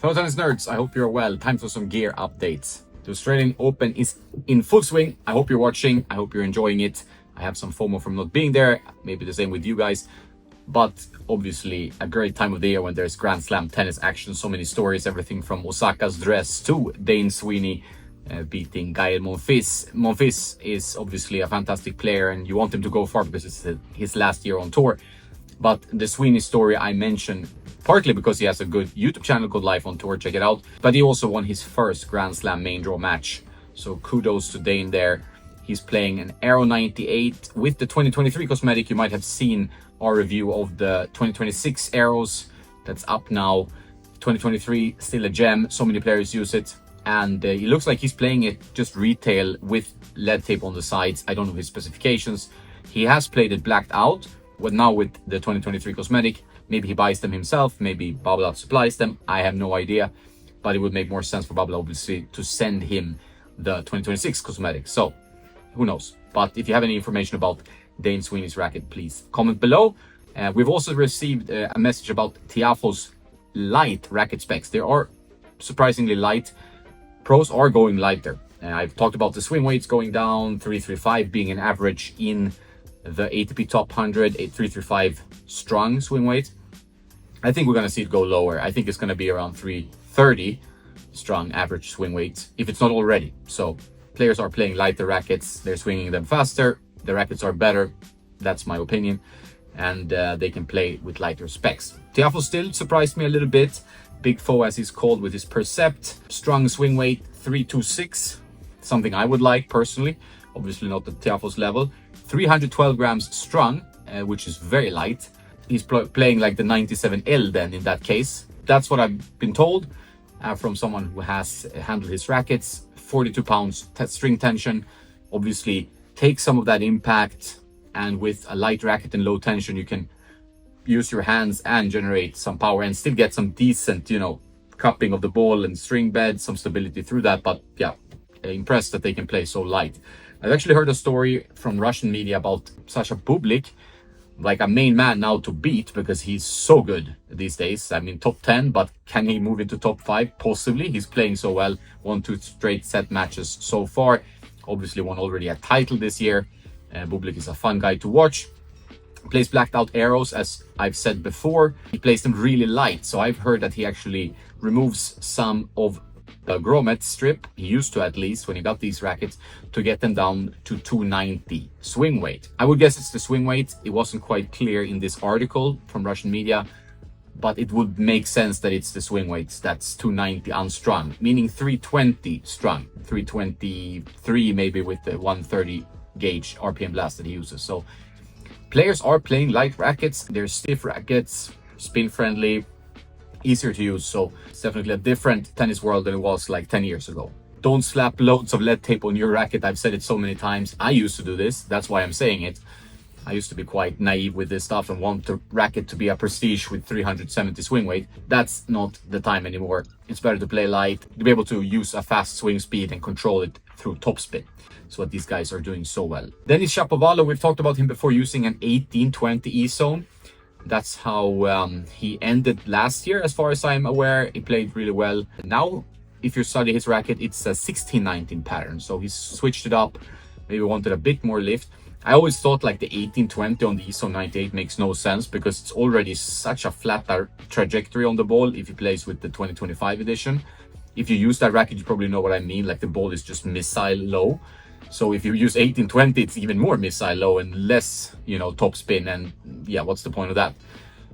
Fellow tennis nerds, I hope you're well. Time for some gear updates. The Australian Open is in full swing. I hope you're watching. I hope you're enjoying it. I have some FOMO from not being there. Maybe the same with you guys. But obviously a great time of the year when there's Grand Slam tennis action. So many stories, everything from Osaka's dress to Dane Sweeney beating Gael Monfils. Monfils is obviously a fantastic player and you want him to go far because it's his last year on tour. But the Sweeney story I mentioned partly because he has a good YouTube channel called Life on Tour, check it out. But he also won his first Grand Slam main draw match. So kudos to Dane there. He's playing an Aero 98 with the 2023 cosmetic. You might have seen our review of the 2026 Aeros. That's up now. 2023, still a gem. So many players use it. And it looks like he's playing it just retail with lead tape on the sides. I don't know his specifications. He has played it blacked out. But now with the 2023 cosmetic, maybe he buys them himself, maybe Babolat supplies them, I have no idea. But it would make more sense for Babolat obviously to send him the 2026 cosmetic. So, who knows? But if you have any information about Dane Sweeney's racket, please comment below. We've also received a message about Tiafoe's light racket specs. They are surprisingly light. Pros are going lighter. I've talked about the swing weights going down, 335 being an average in the ATP Top 100, 335 strong swing weight. I think we're going to see it go lower. I think it's going to be around 330 strong average swing weight, if it's not already. So players are playing lighter rackets. They're swinging them faster. The rackets are better. That's my opinion. And they can play with lighter specs. Tiafoe still surprised me a little bit. Big foe as he's called with his Percept. Strong swing weight, 326. Something I would like personally. Obviously not at Tiafoe's level. 312 grams strong, which is very light. He's playing like the 97L then in that case. That's what I've been told from someone who has handled his rackets. 42 pounds string tension. Obviously take some of that impact, and with a light racket and low tension you can use your hands and generate some power and still get some decent, cupping of the ball and string bed, some stability through that. But yeah, impressed that they can play so light. I've actually heard a story from Russian media about Bublik, like a main man now to beat because he's so good these days. I mean, top 10, but can he move into top 5? Possibly. He's playing so well. 1-2 straight set matches so far. Obviously won already a title this year. Bublik is a fun guy to watch. Plays blacked out arrows, as I've said before. He plays them really light. So I've heard that he actually removes some of the grommet strip, he used to at least when he got these rackets, to get them down to 290 swing weight. I would guess it's the swing weight. It wasn't quite clear in this article from Russian media, but it would make sense that it's the swing weights that's 290 unstrung, meaning 320 strung, 323 maybe with the 130 gauge RPM blast that he uses. So players are playing light rackets. They're stiff rackets, spin friendly, easier to use. So it's definitely a different tennis world than it was like 10 years ago. Don't slap loads of lead tape on your racket. I've said it so many times. I used to do this. That's why I'm saying it. I used to be quite naive with this stuff and want the racket to be a prestige with 370 swing weight. That's not the time anymore. It's better to play light, to be able to use a fast swing speed and control it through topspin. That's what these guys are doing so well. Then is Shapovalov. We've talked about him before, using an 18-20 E-zone. That's how he ended last year, as far as I'm aware. He played really well. Now, if you study his racket, it's a 16-19 pattern. So he's switched it up, maybe wanted a bit more lift. I always thought like the 18-20 on the ISO 98 makes no sense because it's already such a flatter trajectory on the ball if he plays with the 2025 edition. If you use that racket, you probably know what I mean. Like the ball is just missile low. So if you use 18-20, it's even more missile low and less, top spin. And yeah, what's the point of that?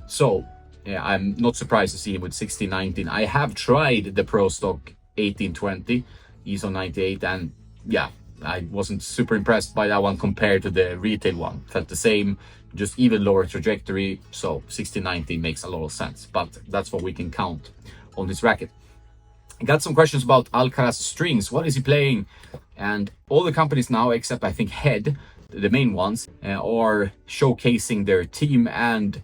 So yeah, I'm not surprised to see him with 16-19. I have tried the Pro Stock 18-20 ISO 98, and yeah, I wasn't super impressed by that one compared to the retail one. Felt the same, just even lower trajectory. So 16-19 makes a lot of sense, but that's what we can count on this racket. I got some questions about Alcaraz strings. What is he playing? And all the companies now, except I think Head, the main ones, are showcasing their team and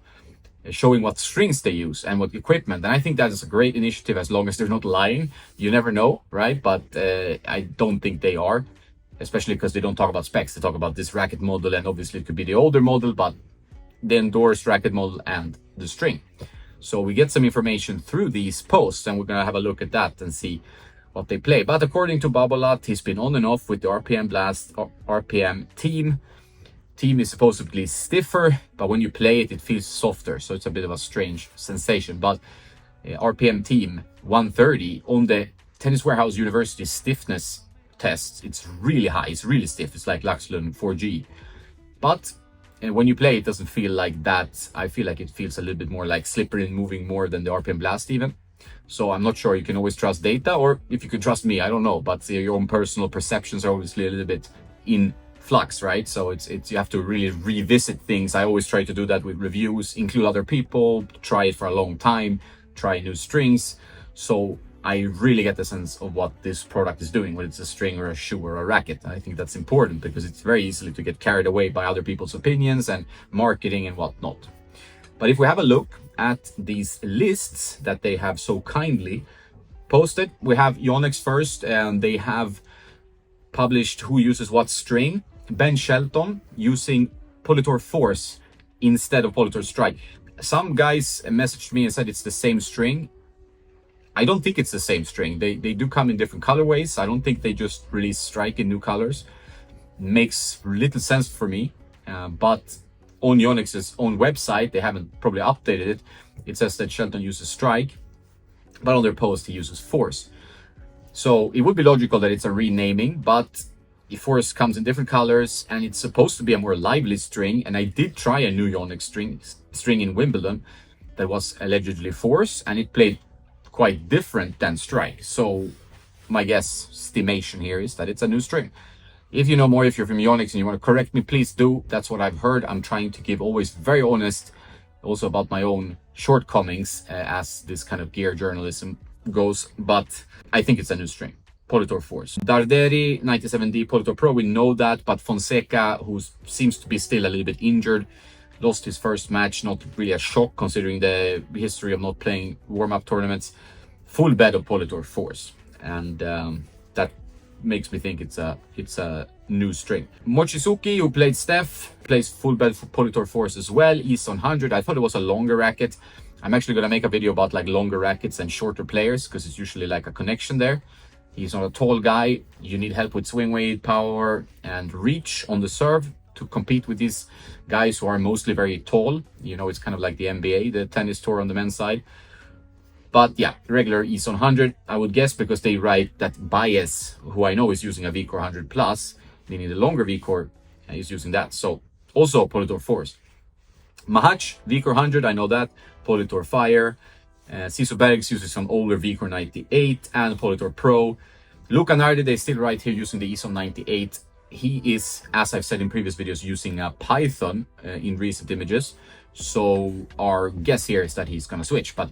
showing what strings they use and what equipment. And I think that is a great initiative as long as they're not lying. You never know, right? But I don't think they are, especially because they don't talk about specs. They talk about this racket model, and obviously it could be the older model, but the endorsed racket model and the string. So we get some information through these posts, and we're gonna have a look at that and see what they play. But according to Babolat, he's been on and off with the RPM Blast RPM team. Team is supposedly stiffer, but when you play it, it feels softer. So it's a bit of a strange sensation. But RPM team 130 on the Tennis Warehouse University stiffness tests, it's really high. It's really stiff. It's like Laxlund 4G. But when you play, it doesn't feel like that. I feel like it feels a little bit more like slippery and moving more than the RPM Blast even. So I'm not sure you can always trust data, or if you can trust me, I don't know. But your own personal perceptions are obviously a little bit in flux, right? So it's you have to really revisit things. I always try to do that with reviews, include other people, try it for a long time, try new strings. So I really get the sense of what this product is doing, whether it's a string or a shoe or a racket. I think that's important because it's very easy to get carried away by other people's opinions and marketing and whatnot. But if we have a look at these lists that they have so kindly posted, we have Yonex first, and they have published who uses what string. Ben Shelton using Politor Force instead of Politor Strike. Some guys messaged me and said it's the same string. I don't think it's the same string. They do come in different colorways. I don't think they just release Strike in new colors. Makes little sense for me. But on Yonex's own website, they haven't probably updated it. It says that Shelton uses Strike, but on their post he uses Force. So it would be logical that it's a renaming, but the Force comes in different colors and it's supposed to be a more lively string. And I did try a new Yonex string in Wimbledon that was allegedly Force, and it played quite different than Strike. So my guess, estimation here, is that it's a new string. If you know more, if you're from Yonex and you want to correct me, please do. That's what I've heard. I'm trying to give always very honest, also about my own shortcomings as this kind of gear journalism goes. But I think it's a new string. Politor Force. Darderi 97D Politor Pro, we know that, but Fonseca, who seems to be still a little bit injured, lost his first match. Not really a shock considering the history of not playing warm-up tournaments. Full bed of Politor Force, and that makes me think it's a new string. Mochizuki, who played Steph, plays full bed for Politor Force as well. He's on 100. I thought it was a longer racket. I'm actually gonna make a video about like longer rackets and shorter players because it's usually like a connection there. He's not a tall guy. You need help with swing weight, power, and reach on the serve to compete with these guys who are mostly very tall. You know, it's kind of like the NBA, the tennis tour on the men's side. But yeah, regular EASE on 100, I would guess, because they write that Baez, who I know is using a VCore 100 plus, meaning the longer VCore, is using that. So also Politor Force. Mahach, VCore 100, I know that. Politor Fire. Sisu Bergs uses some older VCore 98 and Politor Pro. Luca Nardi, they still write here using the EASE on 98. He is, as I've said in previous videos, using a Python in recent images. So our guess here is that he's gonna switch, but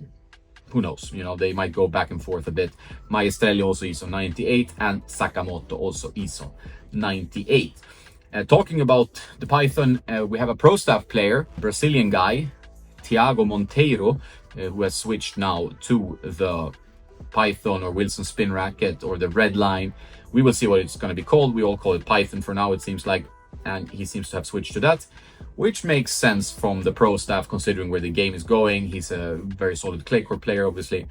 who knows? You know, they might go back and forth a bit. Maestrelli also EASE on 98 and Sakamoto also EASE on 98. Talking about the Python, we have a pro staff player, Brazilian guy, Thiago Monteiro, who has switched now to the Python or Wilson spin racket or the red line. We will see what it's going to be called. We all call it Python for now, it seems like, and he seems to have switched to that, which makes sense from the pro staff considering where the game is going. He's a very solid clay court player, obviously.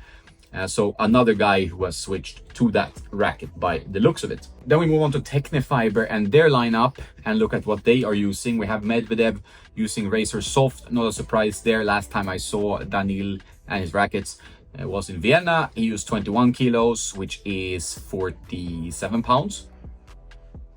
So another guy who has switched to that racket by the looks of it. Then we move on to Technifiber and their lineup and look at what they are using. We have Medvedev using Razor Soft. Not a surprise there. Last time I saw Daniil and his rackets was in Vienna. He used 21 kilos, which is 47 pounds.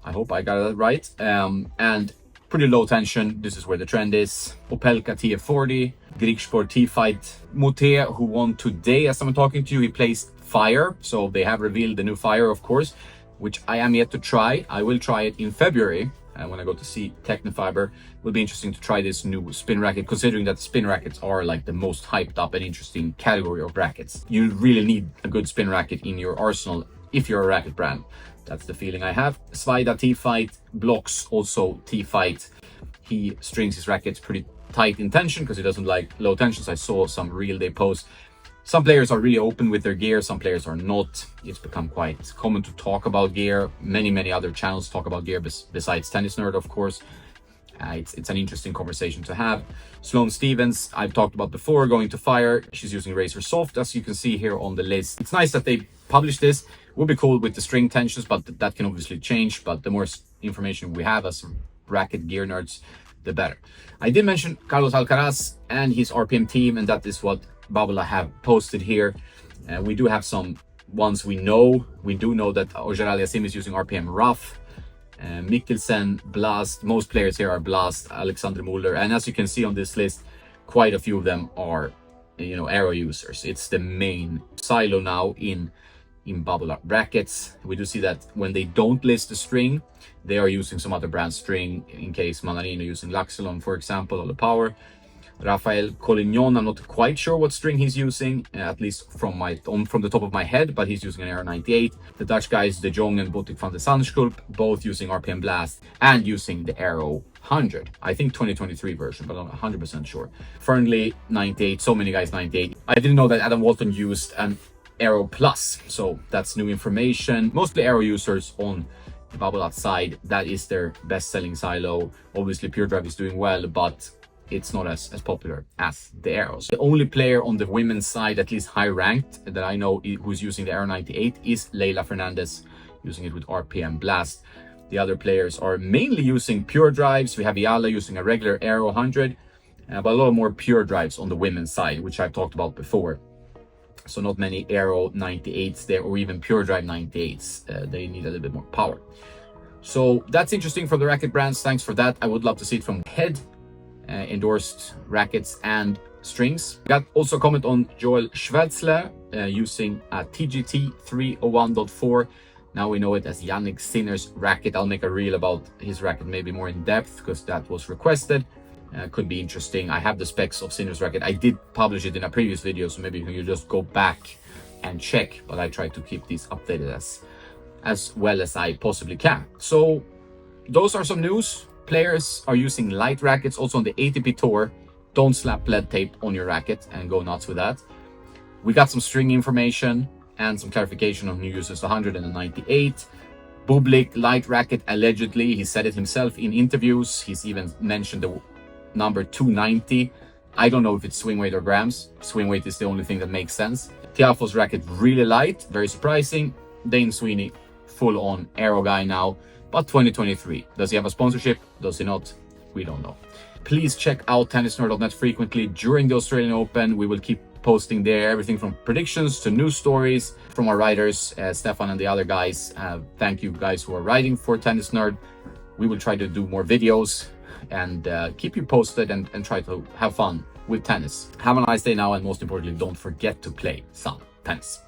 I hope I got that right. And pretty low tension. This is where the trend is. Opelka TF40, Grigspor T-Fight. Mute, who won today as I'm talking to you, he plays Fire. So they have revealed the new Fire, of course, which I am yet to try. I will try it in February. And when I go to see Technifiber, it will be interesting to try this new spin racket, considering that spin rackets are like the most hyped up and interesting category of rackets. You really need a good spin racket in your arsenal if you're a racket brand. That's the feeling I have. Svaida T-Fight, blocks also T-Fight. He strings his rackets pretty tight in tension because he doesn't like low tensions. I saw some real day posts. Some players are really open with their gear, some players are not. It's become quite common to talk about gear. Many other channels talk about gear besides Tennis Nerd, of course. It's an interesting conversation to have. Sloane Stevens, I've talked about before, going to fire. She's using Razor Soft, as you can see here on the list. It's nice that they published this. It would be cool with the string tensions, but that can obviously change. But the more information we have as racket gear nerds, the better. I did mention Carlos Alcaraz and his RPM team, and that is what Babolat have posted here. We do have some ones we know. We do know that Auger-Aliassime is using RPM Rough. Mikkelsen, Blast, most players here are Blast, Alexander Muller, and as you can see on this list, quite a few of them are, Aero users. It's the main silo now in Babolat Racquets. We do see that when they don't list the string, they are using some other brand string, in case Manarino using Laxalon, for example, or the Power. Rafael Collignon, I'm not quite sure what string he's using, at least from the top of my head, but he's using an Aero 98. The Dutch guys, De Jong and Botik van de Zandschulp, both using RPM Blast and using the Aero 100. I think 2023 version, but I'm not 100% sure. Fernley 98, so many guys 98. I didn't know that Adam Walton used an Aero Plus, so that's new information. Mostly Aero users on the Babolat side. That is their best-selling silo. Obviously, Pure Drive is doing well, but it's not as popular as the Aeros. The only player on the women's side, at least high ranked, that I know who's using the Aero 98 is Leila Fernandez, using it with RPM Blast. The other players are mainly using pure drives. We have Iala using a regular Aero 100, but a lot more pure drives on the women's side, which I've talked about before. So not many Aero 98s there, or even pure drive 98s. They need a little bit more power. So that's interesting from the racket brands. Thanks for that. I would love to see it from head. Endorsed rackets and strings. Got also a comment on Joel Schwetzler using a TGT 301.4. Now we know it as Yannick Sinner's racket. I'll make a reel about his racket maybe more in depth because that was requested. Could be interesting. I have the specs of Sinner's racket. I did publish it in a previous video, so maybe you can just go back and check, but I try to keep these updated as well as I possibly can. So those are some news. Players are using light rackets also on the ATP Tour. Don't slap lead tape on your racket and go nuts with that. We got some string information and some clarification on who uses the 100 and the 98. Bublik, light racket, allegedly. He said it himself in interviews. He's even mentioned the number 290. I don't know if it's swing weight or grams. Swing weight is the only thing that makes sense. Tiafoe's racket, really light, very surprising. Dane Sweeney, full-on Aero guy now. But 2023, does he have a sponsorship? Does he not? We don't know. Please check out tennisnerd.net frequently during the Australian Open. We will keep posting there everything from predictions to news stories from our writers, Stefan and the other guys. Thank you guys who are writing for Tennis Nerd. We will try to do more videos and keep you posted and try to have fun with tennis. Have a nice day now, and most importantly, don't forget to play some tennis.